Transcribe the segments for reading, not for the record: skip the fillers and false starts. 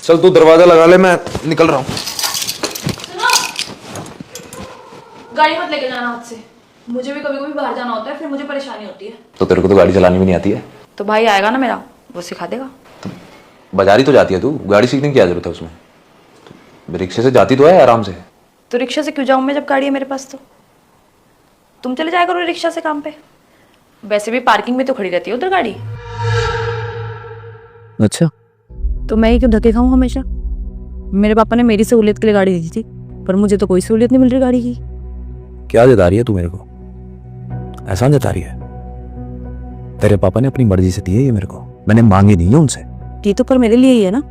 चल तू दरवाजा लगा ले, मैं निकल रहा हूँ। सुनो, गाड़ी मत लेके जाना हाथ से। मुझे भी कभी कभी बाहर जाना होता है, फिर मुझे परेशानी होती है। तो तेरे को तो गाड़ी चलानी भी नहीं आती है? तो भाई आएगा ना मेरा, वो सिखा देगा। तो बाजारी तो जाती है तू, गाड़ी सीखने की क्या जरूरत है उसमें? तो रिक्शे से जाती तो है आराम से। तो रिक्शा से क्यों जाऊं मैं जब गाड़ी है मेरे पास? तो तुम चले जाया करो रिक्शा से काम पे। वैसे भी पार्किंग में तो खड़ी रहती है उधर गाड़ी। अच्छा, तो मैं ही क्यों धक्के खाऊं हमेशा? मेरे पापा ने मेरी सहूलियत के लिए गाड़ी दी थी, पर मुझे तो कोई सहूलियत नहीं मिल रही गाड़ी की। क्या जता रही है तू मेरे को? एहसान जता रही है? तेरे पापा ने अपनी मर्जी से दी है ये मेरे को, मैंने मांगी नहीं है उनसे। ये तो पर मेरे लिए ही है ना।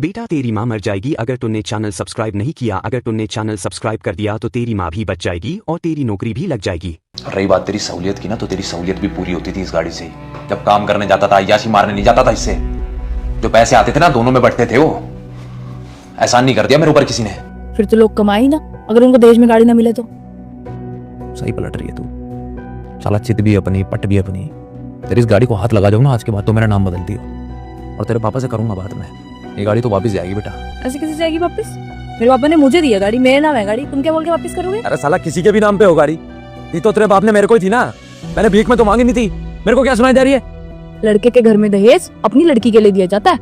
बेटा तेरी माँ मर जाएगी अगर तूने चैनल सब्सक्राइब नहीं किया। अगर तूने चैनल सब्सक्राइब कर दिया तो तेरी माँ भी बच जाएगी और तेरी नौकरी भी लग जाएगी। रही बात तेरी सहूलियत की ना, तो तेरी सहूलियत भी पूरी होती थी इस गाड़ी से। जब काम करने जाता था, अय्याशी मारने नहीं जाता था इससे। जो पैसे आते थे ना, दोनों में बंटते थे। वो एहसान नहीं कर दिया मेरे ऊपर किसी ने। फिर तो लोग कमाए ही ना, अगर उनको दहेज में गाड़ी ना मिले तो। सही पलट रही है तू। साला चित भी अपनी, पट भी अपनी। तेरी इस गाड़ी को हाथ लगा जाऊँ ना आज के बाद, तो मेरा नाम बदल दियो। और तेरे पापा से करूंगा बात में। ये गाड़ी तो वापस जाएगी बेटा। ऐसे कैसे जाएगी वापस? मेरे पापा ने मुझे दिया गाड़ी, मेरे नाम है गाड़ी, तुम क्या बोल के वापस करोगे? अरे साला किसी के भी नाम पे हो गाड़ी। ये तो तेरे बाप ने मेरे को ही थी ना, मैंने भीख में तो मांगी नहीं थी। मेरे को क्या सुनाई दे रही है? लड़के के घर में दहेज अपनी लड़की के लिए दिया जाता है।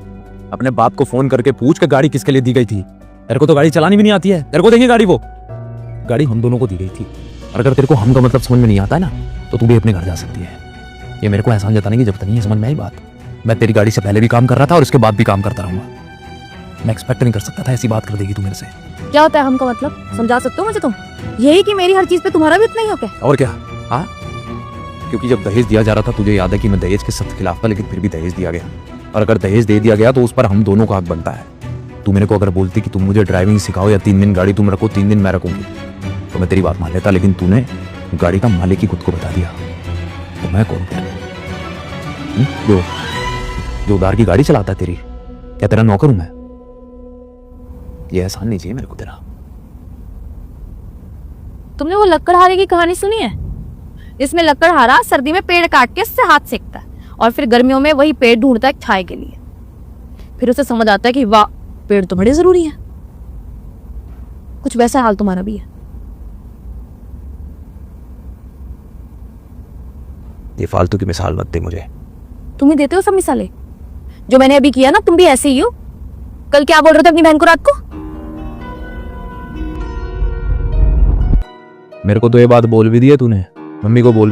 अपने बाप को फोन करके पूछ के गाड़ी किसके लिए दी गई थी। तेरे को तो गाड़ी चलानी भी नहीं आती है, तेरे को देंगे गाड़ी? वो गाड़ी हम दोनों को दी गई थी। और अगर तेरे को हम का मतलब समझ में नहीं आता है ना, तो तू भी अपने घर जा सकती है। ये मेरे को एहसान जताने की जरूरत नहीं है, समझ में आई बात? मैं तेरी गाड़ी से पहले भी काम कर रहा था और उसके बाद भी काम करता रहूंगा। मैं एक्सपेक्ट नहीं कर सकता था ऐसी बात कर देगी तू मेरे से। क्या होता है हमका मतलब? समझा सकते हो मुझे तुम? यही कि मेरी हर चीज पे तुम्हारा भी उतना ही हो क्या? और क्या? हाँ, क्योंकि जब दहेज दिया जा रहा था, तुझे याद है कि मैं दहेज के सख्त खिलाफ था, लेकिन फिर भी दहेज दिया गया। और अगर दहेज दे दिया गया तो उस पर हम दोनों का हक बनता है। तू मेरे को अगर बोलती कि तुम मुझे ड्राइविंग सिखाओ या 3 दिन गाड़ी तुम रखो, 3 दिन मैं रखूंगी, तो मैं तेरी बात मान लेता। लेकिन तूने गाड़ी का मालिक ही खुद को बता दिया, तो मैं कौन फिर? जो उधार की गाड़ी चलाता है तेरी, क्या तेरा नौकर हूं मैं? ये एहसान नहीं चाहिए मेरे को तेरा। तुमने वो लकड़हारे की कहानी सुनी है? जिसमें लकड़हारा सर्दी में पेड़ काट के उससे हाथ सेकता है और फिर गर्मियों में वही पेड़ ढूंढता है छाए के लिए। फिर उसे समझ आता है कि वाह, पेड़ तो बड़े जरूरी हैं। कुछ वैसा हाल तुम्हारा भी है। ये फालतू की मिसाल मत दे मुझे। तुम ही देते हो सब मिसालें। जो मैंने अभी किया ना, तुम भी ऐसे ही हो। कल क्या बोल रहे थे अपनी बहन को रात को? मेरे को तो ये बात बोल भी दी है तूने, मम्मी को बोल भी